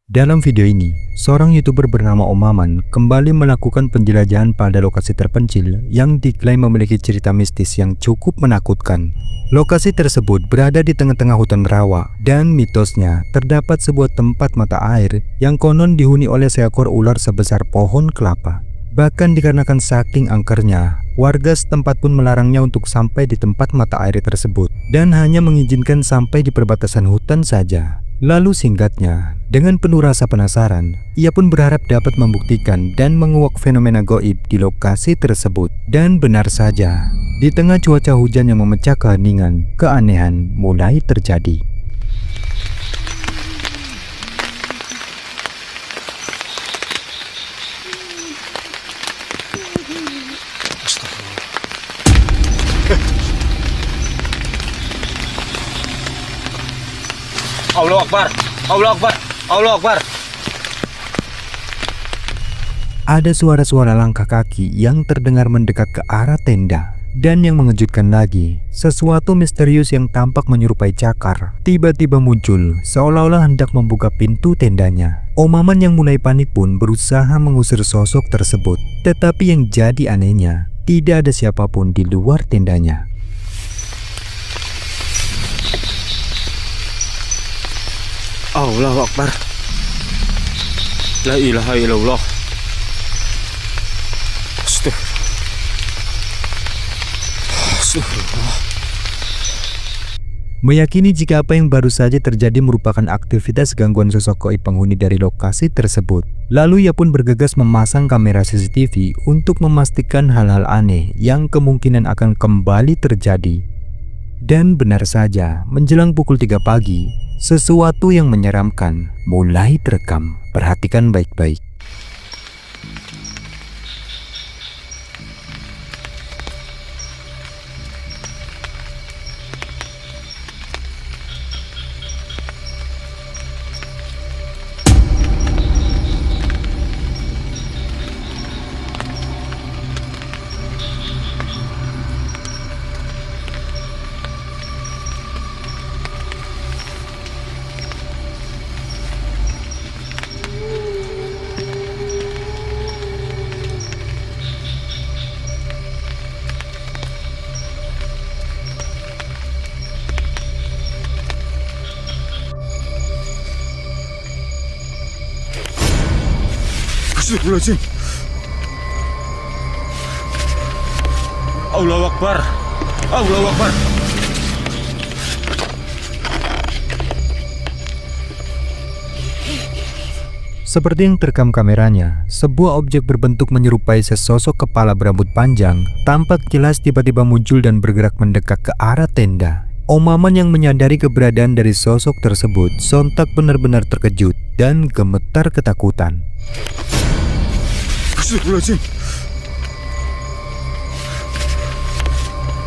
Dalam video ini, seorang YouTuber bernama Om Maman kembali melakukan penjelajahan pada lokasi terpencil yang diklaim memiliki cerita mistis yang cukup menakutkan. Lokasi tersebut berada di tengah-tengah hutan rawa dan mitosnya terdapat sebuah tempat mata air yang konon dihuni oleh seekor ular sebesar pohon kelapa. Bahkan dikarenakan saking angkernya, warga setempat pun melarangnya untuk sampai di tempat mata air tersebut dan hanya mengizinkan sampai di perbatasan hutan saja. Lalu singkatnya, dengan penuh rasa penasaran, ia pun berharap dapat membuktikan dan menguak fenomena gaib di lokasi tersebut. Dan benar saja, di tengah cuaca hujan yang memecah keheningan, keanehan mulai terjadi. Allah Akbar, Allah Akbar, Allah Akbar. Ada suara-suara langkah kaki yang terdengar mendekat ke arah tenda. Dan yang mengejutkan lagi, sesuatu misterius yang tampak menyerupai cakar tiba-tiba muncul seolah-olah hendak membuka pintu tendanya. Om Maman yang mulai panik pun berusaha mengusir sosok tersebut. Tetapi yang jadi anehnya, tidak ada siapapun di luar tendanya. Allahu Akbar. La ilaha illallah. Astagfirullah. Meyakini jika apa yang baru saja terjadi merupakan aktivitas gangguan sosok gaib penghuni dari lokasi tersebut. Lalu ia pun bergegas memasang kamera CCTV untuk memastikan hal-hal aneh yang kemungkinan akan kembali terjadi. Dan benar saja, menjelang pukul 3 pagi, sesuatu yang menyeramkan mulai terekam. Perhatikan baik-baik. Astagfirullahaladzim. Allahu Akbar, Allahu Akbar. Seperti yang terekam kameranya, sebuah objek berbentuk menyerupai sesosok kepala berambut panjang tampak jelas tiba-tiba muncul dan bergerak mendekat ke arah tenda. Om Maman yang menyadari keberadaan dari sosok tersebut sontak benar-benar terkejut dan gemetar ketakutan. Astagfirullahaladzim.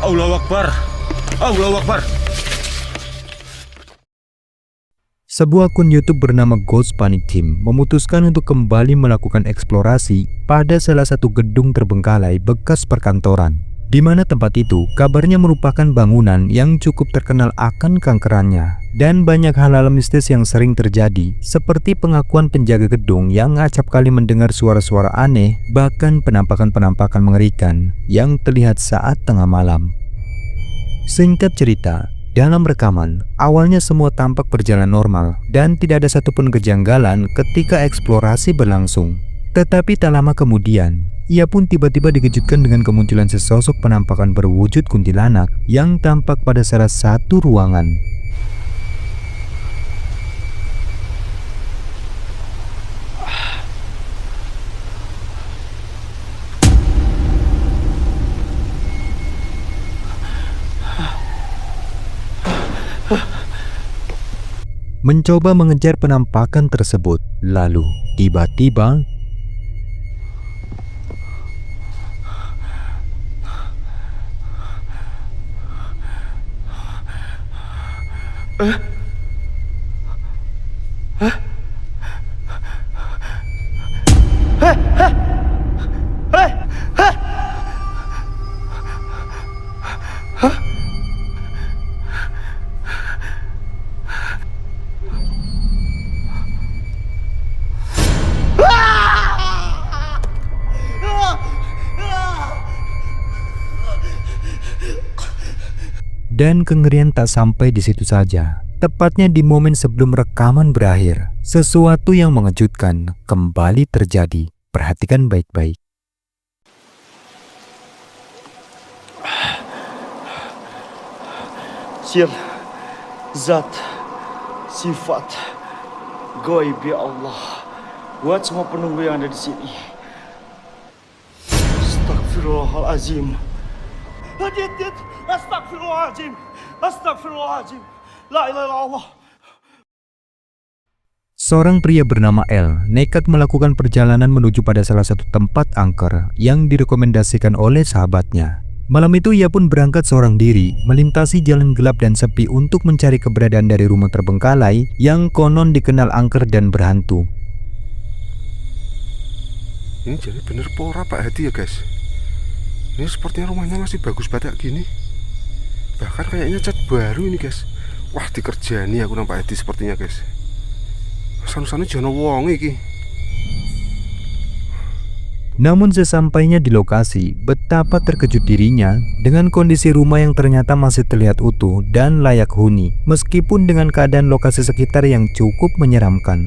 Allahu Akbar, Allahu Akbar. Sebuah akun YouTube bernama Ghost Panic Team memutuskan untuk kembali melakukan eksplorasi pada salah satu gedung terbengkalai bekas perkantoran, di mana tempat itu kabarnya merupakan bangunan yang cukup terkenal akan keangkerannya. Dan banyak hal-hal mistis yang sering terjadi, seperti pengakuan penjaga gedung yang acap kali mendengar suara-suara aneh, bahkan penampakan-penampakan mengerikan yang terlihat saat tengah malam. Singkat cerita, dalam rekaman, awalnya semua tampak berjalan normal dan tidak ada satupun kejanggalan ketika eksplorasi berlangsung. Tetapi tak lama kemudian, ia pun tiba-tiba dikejutkan dengan kemunculan sesosok penampakan berwujud kuntilanak yang tampak pada salah satu ruangan. Mencoba mengejar penampakan tersebut, lalu tiba-tiba Dan kengerian tak sampai di situ saja. Tepatnya di momen sebelum rekaman berakhir, sesuatu yang mengejutkan kembali terjadi. Perhatikan baik-baik. Sir, zat, sifat, gaib ya Allah, buat semua penunggu yang ada di sini. Astagfirullahaladzim. Astagfirullahaladzim. Astagfirullahaladzim. La ilaha illallah. Seorang pria bernama L nekat melakukan perjalanan menuju pada salah satu tempat angker yang direkomendasikan oleh sahabatnya. Malam itu ia pun berangkat seorang diri melintasi jalan gelap dan sepi untuk mencari keberadaan dari rumah terbengkalai yang konon dikenal angker dan berhantu. Ini jadi bener pora Pak Hadi ya guys. Ini sepertinya rumahnya masih bagus banget gini. Bahkan kayaknya cat baru ini guys. Wah dikerjani aku nampak Hadi sepertinya guys. Sanu-sanu jono wong iki. Namun sesampainya di lokasi, betapa terkejut dirinya dengan kondisi rumah yang ternyata masih terlihat utuh dan layak huni, meskipun dengan keadaan lokasi sekitar yang cukup menyeramkan.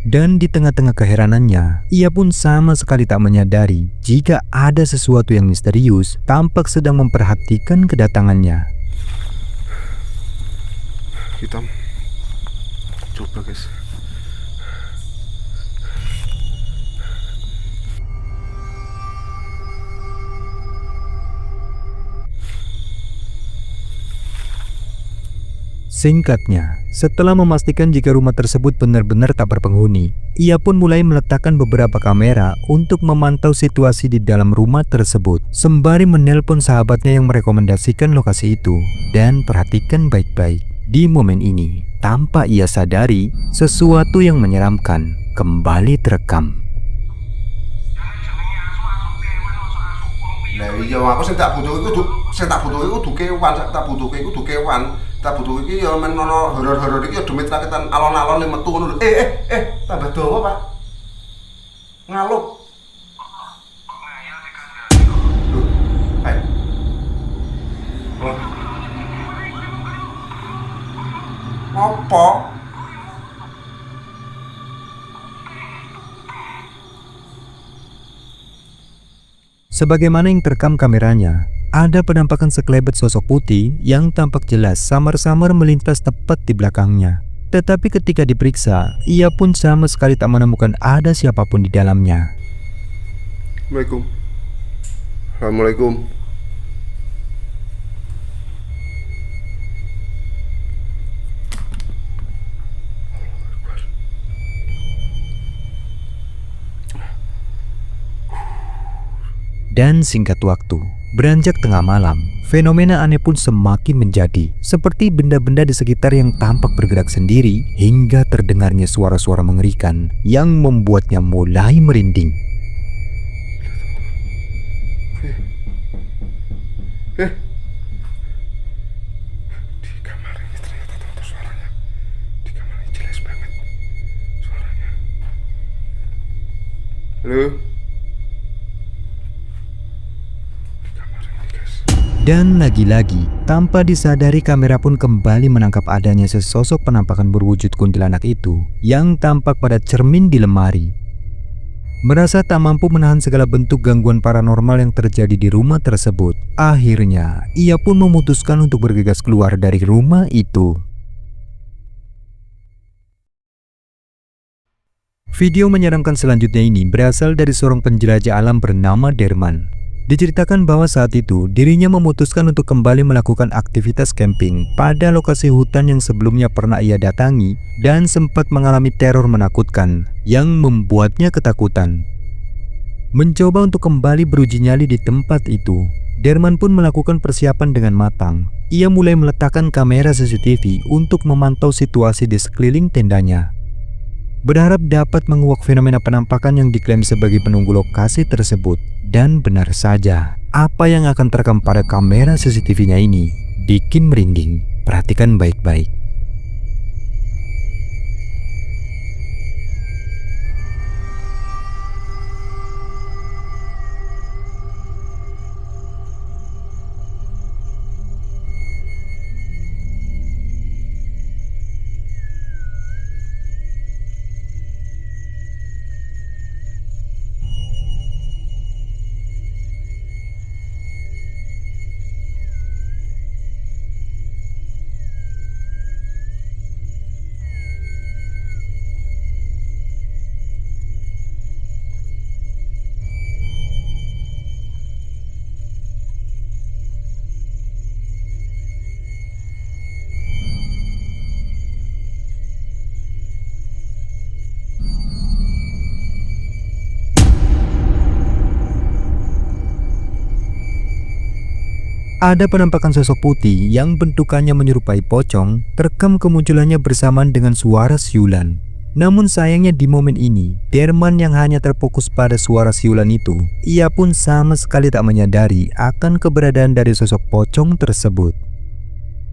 Dan di tengah-tengah keheranannya, ia pun sama sekali tak menyadari jika ada sesuatu yang misterius tampak sedang memperhatikan kedatangannya. Kita coba guys. Singkatnya, setelah memastikan jika rumah tersebut benar-benar tak berpenghuni, ia pun mulai meletakkan beberapa kamera untuk memantau situasi di dalam rumah tersebut, sembari menelpon sahabatnya yang merekomendasikan lokasi itu. Dan perhatikan baik-baik, di momen ini, tanpa ia sadari, sesuatu yang menyeramkan kembali terekam. Lah iya aku sing tak butuh iku kudu kewan, tak butuh iki ya men ono horor-horor iki ya demit rakitan alon-alon metu ngono lho. Tambah dawa, Pak. Ngaluk. Loh, ayo. Apa? Sebagaimana yang terekam kameranya, ada penampakan sekelebat sosok putih yang tampak jelas samar-samar melintas tepat di belakangnya. Tetapi ketika diperiksa, ia pun sama sekali tak menemukan ada siapapun di dalamnya. Assalamualaikum. Assalamualaikum. Dan singkat waktu, beranjak tengah malam, fenomena aneh pun semakin menjadi, seperti benda-benda di sekitar yang tampak bergerak sendiri hingga terdengarnya suara-suara mengerikan yang membuatnya mulai merinding. Di kamar ini ternyata tentu suaranya. Di kamar ini jelas banget suaranya. Halo? Dan lagi-lagi, tanpa disadari kamera pun kembali menangkap adanya sesosok penampakan berwujud kuntilanak itu yang tampak pada cermin di lemari. Merasa tak mampu menahan segala bentuk gangguan paranormal yang terjadi di rumah tersebut, akhirnya ia pun memutuskan untuk bergegas keluar dari rumah itu. Video menyeramkan selanjutnya ini berasal dari seorang penjelajah alam bernama Derman. Diceritakan bahwa saat itu dirinya memutuskan untuk kembali melakukan aktivitas camping pada lokasi hutan yang sebelumnya pernah ia datangi dan sempat mengalami teror menakutkan yang membuatnya ketakutan. Mencoba untuk kembali beruji nyali di tempat itu, Derman pun melakukan persiapan dengan matang. Ia mulai meletakkan kamera CCTV untuk memantau situasi di sekeliling tendanya, berharap dapat menguak fenomena penampakan yang diklaim sebagai penunggu lokasi tersebut. Dan benar saja, apa yang akan terekam pada kamera CCTV-nya ini bikin merinding. Perhatikan baik-baik. Ada penampakan sosok putih yang bentukannya menyerupai pocong, terekam kemunculannya bersamaan dengan suara siulan. Namun sayangnya di momen ini, Derman yang hanya terfokus pada suara siulan itu, ia pun sama sekali tak menyadari akan keberadaan dari sosok pocong tersebut.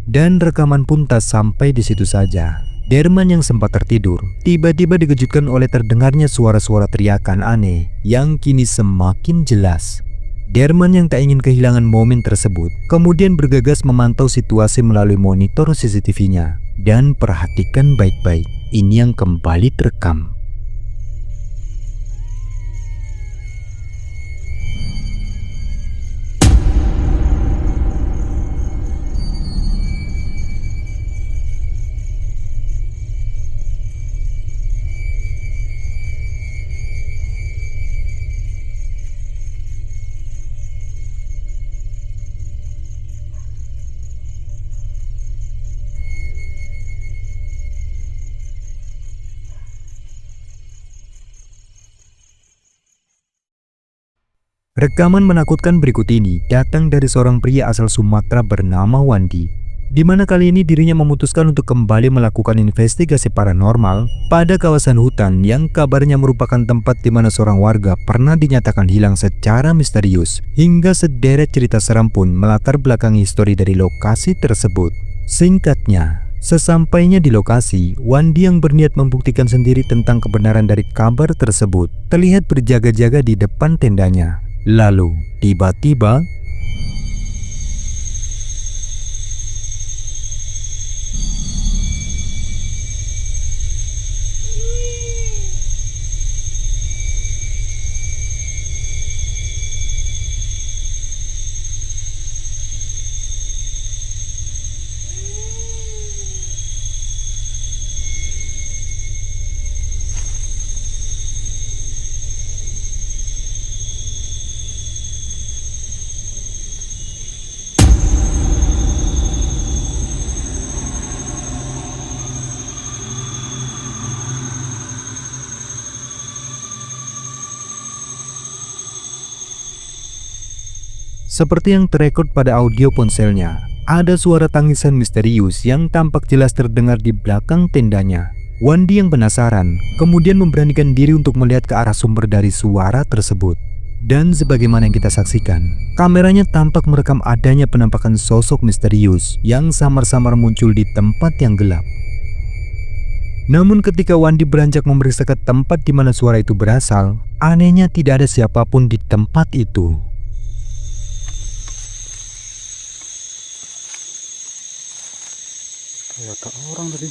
Dan rekaman pun tak sampai di situ saja. Derman yang sempat tertidur, tiba-tiba dikejutkan oleh terdengarnya suara-suara teriakan aneh yang kini semakin jelas. Derman yang tak ingin kehilangan momen tersebut, kemudian bergegas memantau situasi melalui monitor CCTV-nya. Dan perhatikan baik-baik, ini yang kembali terekam. Rekaman menakutkan berikut ini datang dari seorang pria asal Sumatera bernama Wandi, di mana kali ini dirinya memutuskan untuk kembali melakukan investigasi paranormal pada kawasan hutan yang kabarnya merupakan tempat di mana seorang warga pernah dinyatakan hilang secara misterius, hingga sederet cerita seram pun melatar belakangi histori dari lokasi tersebut. Singkatnya, sesampainya di lokasi, Wandi yang berniat membuktikan sendiri tentang kebenaran dari kabar tersebut terlihat berjaga-jaga di depan tendanya. Lalu, tiba-tiba seperti yang terekod pada audio ponselnya, ada suara tangisan misterius yang tampak jelas terdengar di belakang tendanya. Wandi yang penasaran, kemudian memberanikan diri untuk melihat ke arah sumber dari suara tersebut. Dan sebagaimana yang kita saksikan, kameranya tampak merekam adanya penampakan sosok misterius yang samar-samar muncul di tempat yang gelap. Namun ketika Wandi beranjak memeriksa ke tempat di mana suara itu berasal, anehnya tidak ada siapapun di tempat itu. Kayak ada orang tadi.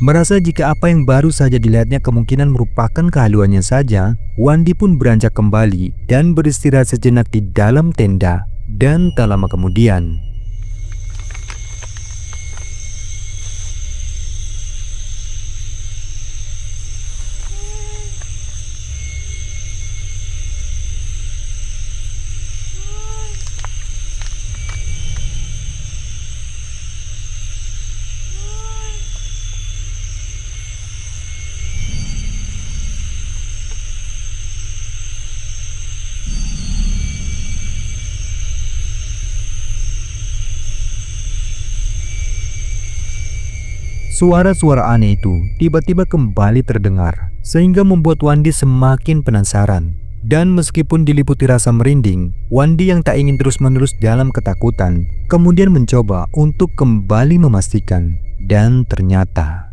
Merasa jika apa yang baru saja dilihatnya kemungkinan merupakan kehaluannya saja, Wandi pun beranjak kembali dan beristirahat sejenak di dalam tenda. Dan tak lama kemudian, suara-suara aneh itu tiba-tiba kembali terdengar, sehingga membuat Wandi semakin penasaran. Dan meskipun diliputi rasa merinding, Wandi yang tak ingin terus-menerus dalam ketakutan, kemudian mencoba untuk kembali memastikan. Dan ternyata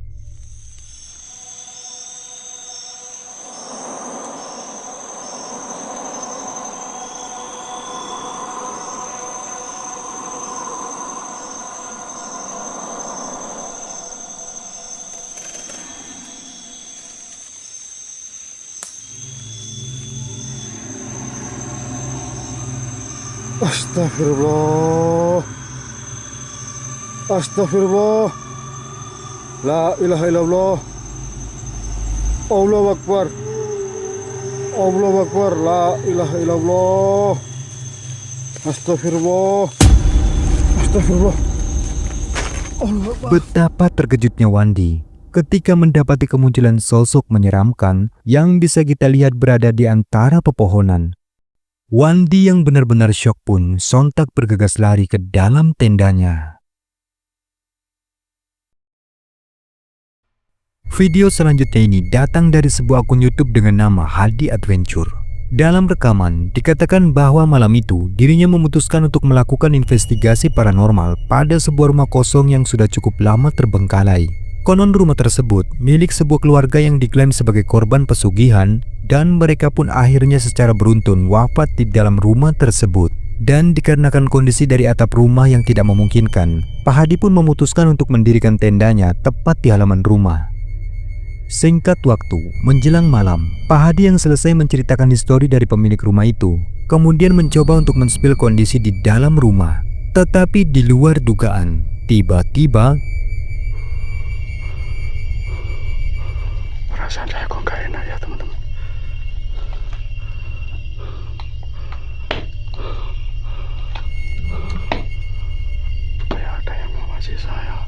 Astagfirullah. Astagfirullah. La ilaha illallah. Allahu Akbar. Allahu Akbar. La ilaha illallah. Astagfirullah. Astagfirullah. betapa terkejutnya Wandi ketika mendapati kemunculan sosok menyeramkan yang bisa kita lihat berada di antara pepohonan. Wandi yang benar-benar syok pun sontak bergegas lari ke dalam tendanya. Video selanjutnya ini datang dari sebuah akun YouTube dengan nama Hadi Adventure. Dalam rekaman, dikatakan bahwa malam itu dirinya memutuskan untuk melakukan investigasi paranormal pada sebuah rumah kosong yang sudah cukup lama terbengkalai. Konon rumah tersebut milik sebuah keluarga yang diklaim sebagai korban pesugihan dan mereka pun akhirnya secara beruntun wafat di dalam rumah tersebut. Dan dikarenakan kondisi dari atap rumah yang tidak memungkinkan, Pak Hadi pun memutuskan untuk mendirikan tendanya tepat di halaman rumah. Singkat waktu, menjelang malam, Pak Hadi yang selesai menceritakan histori dari pemilik rumah itu, kemudian mencoba untuk men-spill kondisi di dalam rumah. Tetapi di luar dugaan, tiba-tiba perasaan saya kok gak enak ya teman-teman. Kayak ada yang mengawasi saya.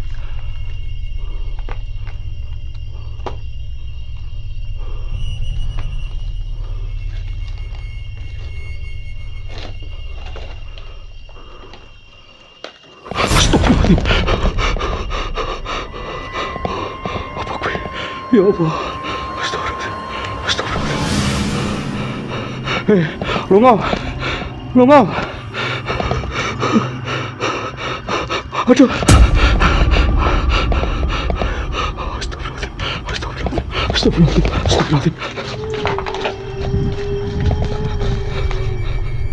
Apa gue? Ya Allah. Lungo. Aduh. Astagfirullahaladzim.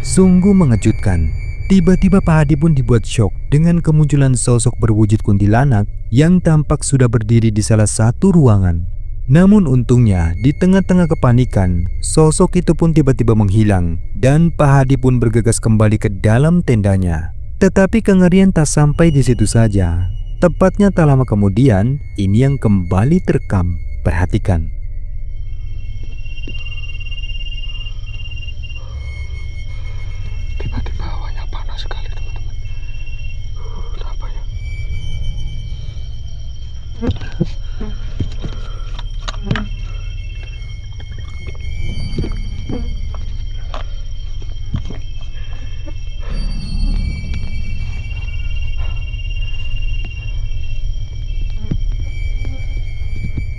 sungguh mengejutkan. Tiba-tiba Pak Hadi pun dibuat syok dengan kemunculan sosok berwujud kuntilanak yang tampak sudah berdiri di salah satu ruangan. Namun untungnya di tengah-tengah kepanikan, sosok itu pun tiba-tiba menghilang dan Pak Hadi pun bergegas kembali ke dalam tendanya. Tetapi kengerian tak sampai di situ saja. Tepatnya tak lama kemudian, ini yang kembali terekam. Perhatikan. Tiba-tiba hawanya panas sekali teman-teman. Kenapa ya?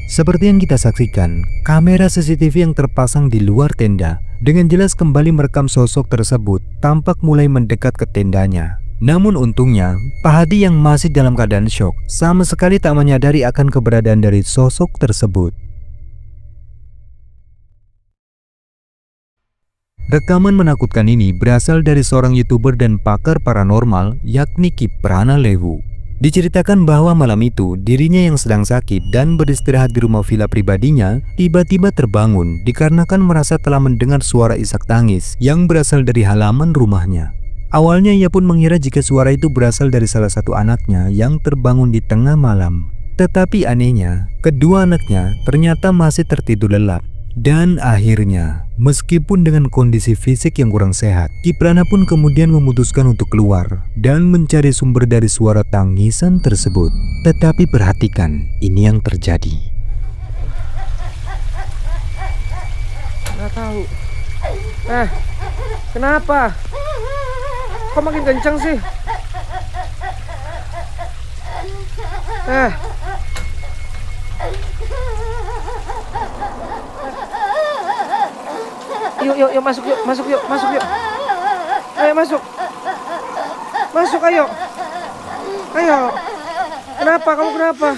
Seperti yang kita saksikan, kamera CCTV yang terpasang di luar tenda dengan jelas kembali merekam sosok tersebut tampak mulai mendekat ke tendanya. Namun untungnya, Pak Hadi yang masih dalam keadaan syok sama sekali tak menyadari akan keberadaan dari sosok tersebut. Rekaman menakutkan ini berasal dari seorang YouTuber dan pakar paranormal yakni Kiprana Lewu. Diceritakan bahwa malam itu dirinya yang sedang sakit dan beristirahat di rumah villa pribadinya tiba-tiba terbangun dikarenakan merasa telah mendengar suara isak tangis yang berasal dari halaman rumahnya. Awalnya ia pun mengira jika suara itu berasal dari salah satu anaknya yang terbangun di tengah malam. Tetapi anehnya, kedua anaknya ternyata masih tertidur lelap. Dan akhirnya, meskipun dengan kondisi fisik yang kurang sehat, Kiprana pun kemudian memutuskan untuk keluar dan mencari sumber dari suara tangisan tersebut. Tetapi perhatikan, ini yang terjadi. Nggak tahu. Kenapa? Kok makin kencang sih? Yuk, masuk yuk. Ayo masuk. Masuk, ayo. Kenapa? Kamu kenapa?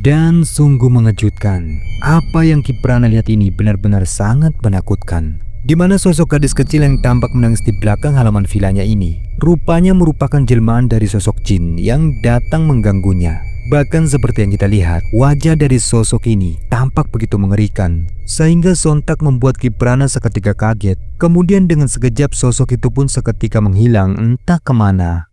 Dan sungguh mengejutkan, apa yang Kiprana lihat ini benar-benar sangat menakutkan. Di mana sosok gadis kecil yang tampak menangis di belakang halaman vilanya ini rupanya merupakan jelmaan dari sosok jin yang datang mengganggunya. Bahkan seperti yang kita lihat, wajah dari sosok ini tampak begitu mengerikan sehingga sontak membuat Kiprana seketika kaget. Kemudian dengan sekejap sosok itu pun seketika menghilang entah kemana.